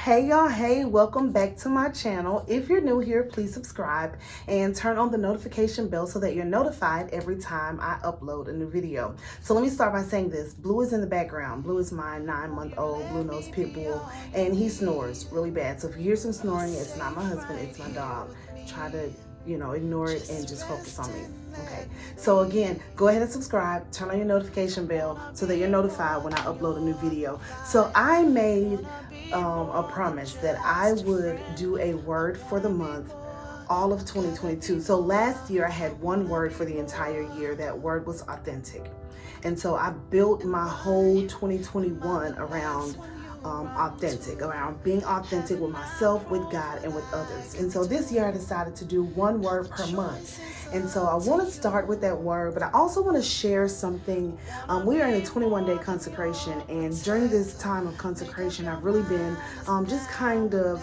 Hey y'all, hey, welcome back to my channel. If you're new here, please subscribe and turn on the notification bell so that you're notified every time I upload a new video. So let me start by saying this. Blue is in the background. Blue is my 9-month-old blue-nosed pit bull, and he snores really bad. So if you hear some snoring, it's not my husband, it's my dog. Try to ignore it and just focus on me. Okay, so again, go ahead and subscribe, turn on your notification bell so that you're notified when I upload a new video. So I made a promise that I would do a word for the month all of 2022. So last year I had one word for the entire year. That word was authentic. And so I built my whole 2021 around around being authentic with myself, with God, and with others. And so this year I decided to do one word per month. And so I want to start with that word, but I also want to share something. We are in a 21-day consecration, and during this time of consecration, I've really been just kind of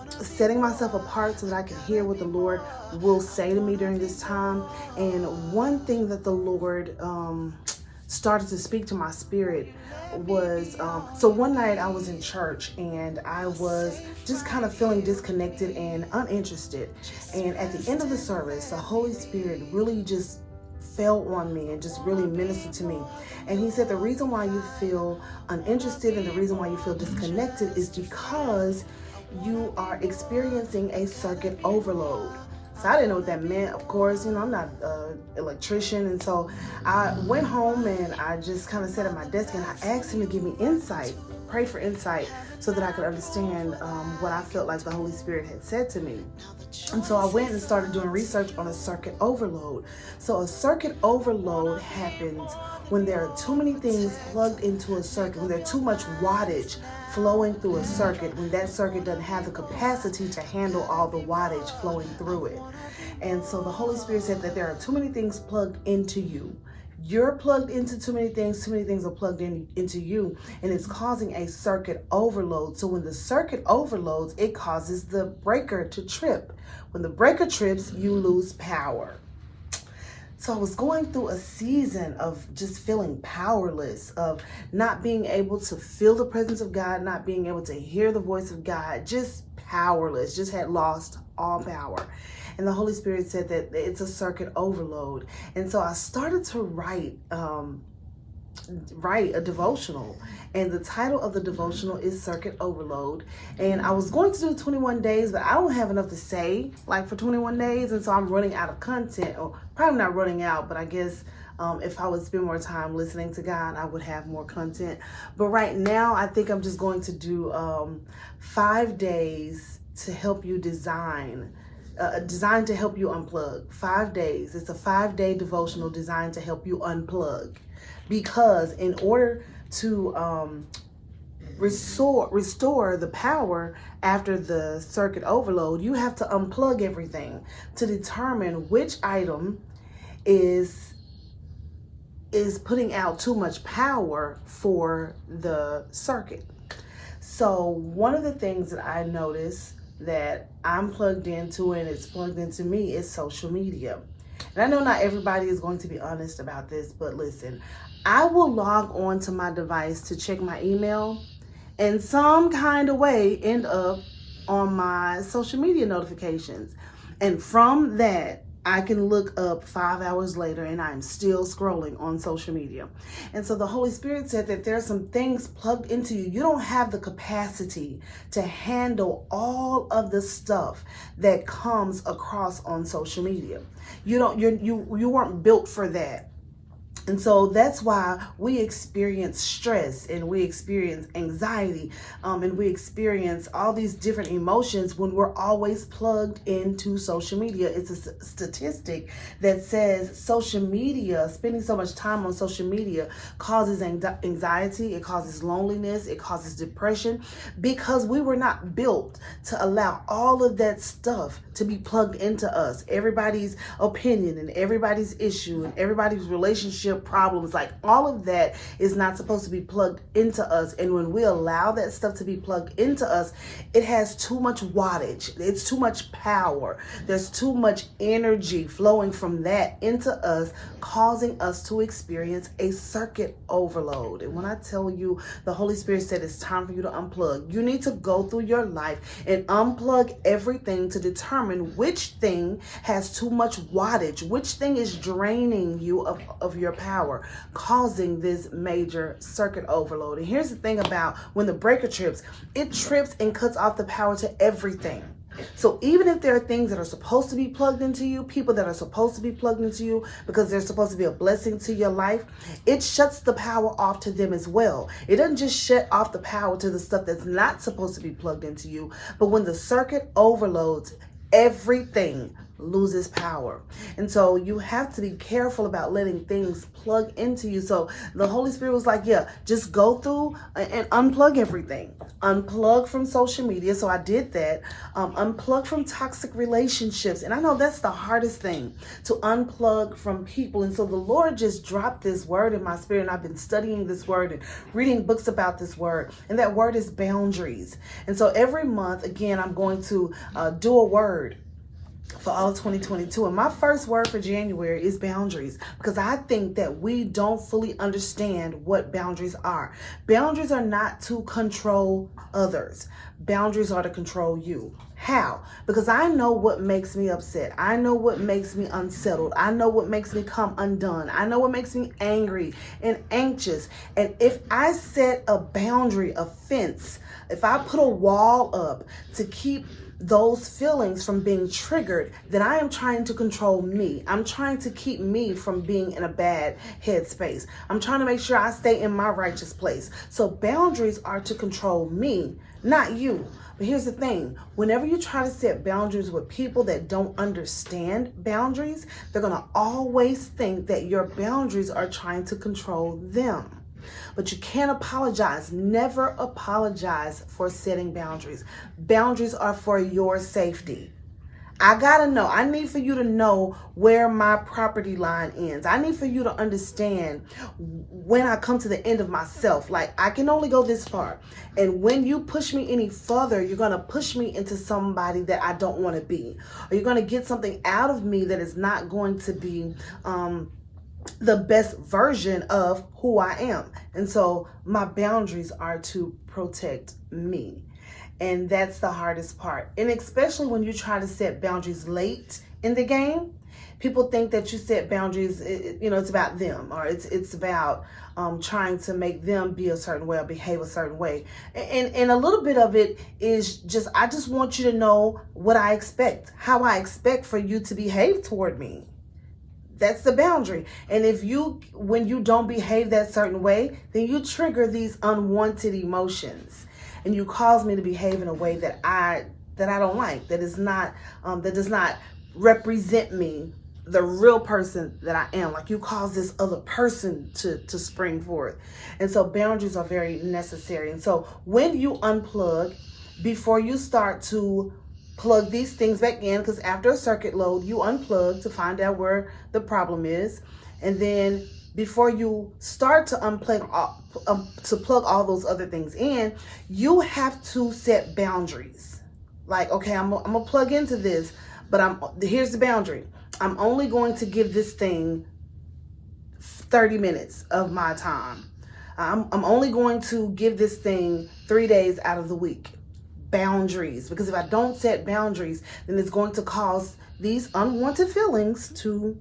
setting myself apart so that I can hear what the Lord will say to me during this time. And one thing that the Lord started to speak to my spirit was, so one night I was in church and I was just kind of feeling disconnected and uninterested. And at the end of the service, the Holy Spirit really just fell on me and just really ministered to me. And he said, the reason why you feel uninterested and the reason why you feel disconnected is because you are experiencing a circuit overload. So I didn't know what that meant. Of course, I'm not an electrician. And so I went home and I just kind of sat at my desk and I asked him to give me insight, prayed for insight so that I could understand what I felt like the Holy Spirit had said to me. And so I went and started doing research on a circuit overload. So a circuit overload happens when there are too many things plugged into a circuit, when there's too much wattage flowing through a circuit, when that circuit doesn't have the capacity to handle all the wattage flowing through it. And so the Holy Spirit said that there are too many things plugged into you. You're plugged into too many things are plugged into you, and it's causing a circuit overload. So when the circuit overloads, it causes the breaker to trip. When the breaker trips, you lose power. So I was going through a season of just feeling powerless, of not being able to feel the presence of God, not being able to hear the voice of God, just powerless, just had lost all power. And the Holy Spirit said that it's a circuit overload. And so I started to write a devotional, and the title of the devotional is Circuit Overload. And I was going to do 21 days, but I don't have enough to say for 21 days, and so I'm running out of content, or probably not running out, but I guess if I would spend more time listening to God, I would have more content. But right now I think I'm just going to do 5 days to help you designed to help you unplug. 5 days. It's a 5-day devotional designed to help you unplug. Because in order to restore the power after the circuit overload, you have to unplug everything to determine which item is putting out too much power for the circuit. So one of the things that I noticed that I'm plugged into and it's plugged into me is social media. And I know not everybody is going to be honest about this, but listen, I will log on to my device to check my email and some kind of way end up on my social media notifications. And from that, I can look up 5 hours later and I'm still scrolling on social media. And so the Holy Spirit said that there are some things plugged into you. You don't have the capacity to handle all of the stuff that comes across on social media. You weren't built for that. And so that's why we experience stress and we experience anxiety and we experience all these different emotions when we're always plugged into social media. It's a statistic that says social media, spending so much time on social media causes anxiety, it causes loneliness, it causes depression, because we were not built to allow all of that stuff to be plugged into us. Everybody's opinion and everybody's issue and everybody's relationship relationship problems. Like all of that is not supposed to be plugged into us. And when we allow that stuff to be plugged into us, it has too much wattage. It's too much power. There's too much energy flowing from that into us, causing us to experience a circuit overload. And when I tell you, the Holy Spirit said it's time for you to unplug, you need to go through your life and unplug everything to determine which thing has too much wattage, which thing is draining you of your power, causing this major circuit overload. And here's the thing about when the breaker trips, it trips and cuts off the power to everything. So even if there are things that are supposed to be plugged into you, people that are supposed to be plugged into you because they're supposed to be a blessing to your life, it shuts the power off to them as well. It doesn't just shut off the power to the stuff that's not supposed to be plugged into you, but when the circuit overloads, everything loses power. And so you have to be careful about letting things plug into you. So the Holy Spirit was like, yeah, just go through and unplug everything. Unplug from social media. So I did that. Unplug from toxic relationships. And I know that's the hardest thing, to unplug from people. And so the Lord just dropped this word in my spirit, and I've been studying this word and reading books about this word. And that word is boundaries. And so every month, again, I'm going to do a word for all of 2022. And my first word for January is boundaries, because I think that we don't fully understand what boundaries are. Boundaries are not to control others. Boundaries are to control you. How? Because I know what makes me upset. I know what makes me unsettled. I know what makes me come undone. I know what makes me angry and anxious. And if I set a boundary, a fence, if I put a wall up to keep those feelings from being triggered, then I am trying to control me. I'm trying to keep me from being in a bad headspace. I'm trying to make sure I stay in my righteous place. So boundaries are to control me, not you. But here's the thing. Whenever you try to set boundaries with people that don't understand boundaries, they're going to always think that your boundaries are trying to control them. But you can't apologize. Never apologize for setting boundaries. Boundaries are for your safety. I gotta know. I need for you to know where my property line ends. I need for you to understand when I come to the end of myself. Like, I can only go this far. And when you push me any further, you're going to push me into somebody that I don't want to be. Or you're going to get something out of me that is not going to be the best version of who I am. And so my boundaries are to protect me. And that's the hardest part. And especially when you try to set boundaries late in the game, people think that you set boundaries, it's about them, or it's about trying to make them be a certain way or behave a certain way. And a little bit of it is just, I just want you to know what I expect, how I expect for you to behave toward me. That's the boundary. And when you don't behave that certain way, then you trigger these unwanted emotions, and you cause me to behave in a way that I don't like, that does not represent me, the real person that I am. Like, you cause this other person to spring forth. And so boundaries are very necessary. And so when you unplug, before you start to plug these things back in, because after a circuit load, you unplug to find out where the problem is. And then before you start to to plug all those other things in, you have to set boundaries. Like, okay, I'm gonna plug into this, but here's the boundary. I'm only going to give this thing 30 minutes of my time. I'm only going to give this thing 3 days out of the week. Boundaries. Because if I don't set boundaries, then it's going to cause these unwanted feelings to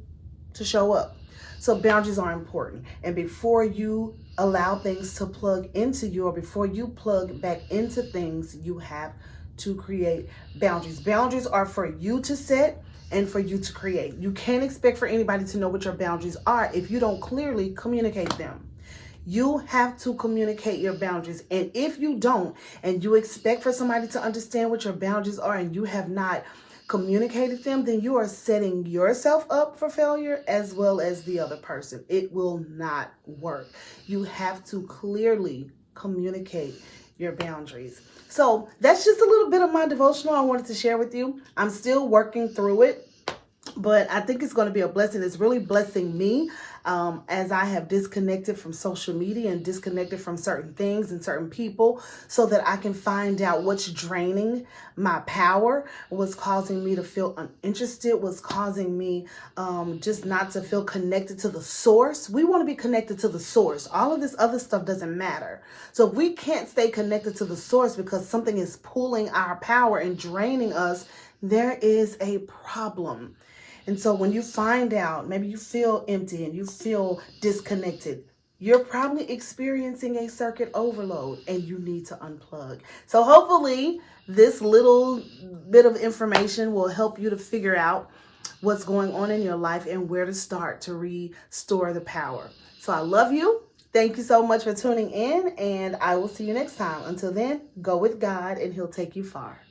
show up. So boundaries are important. And before you allow things to plug into you, or before you plug back into things, you have to create boundaries. Boundaries are for you to set and for you to create. You can't expect for anybody to know what your boundaries are if you don't clearly communicate them. You have to communicate your boundaries. And if you don't, and you expect for somebody to understand what your boundaries are, and you have not communicated them, then you are setting yourself up for failure as well as the other person. It will not work. You have to clearly communicate your boundaries. So that's just a little bit of my devotional I wanted to share with you. I'm still working through it, but I think it's going to be a blessing. It's really blessing me. as I have disconnected from social media and disconnected from certain things and certain people, so that I can find out what's draining my power, what's causing me to feel uninterested, what's causing me just not to feel connected to the source. We want to be connected to the source. All of this other stuff doesn't matter. So if we can't stay connected to the source because something is pulling our power and draining us, there is a problem. And so when you find out, maybe you feel empty and you feel disconnected, you're probably experiencing a circuit overload and you need to unplug. So hopefully this little bit of information will help you to figure out what's going on in your life and where to start to restore the power. So I love you. Thank you so much for tuning in, and I will see you next time. Until then, go with God and He'll take you far.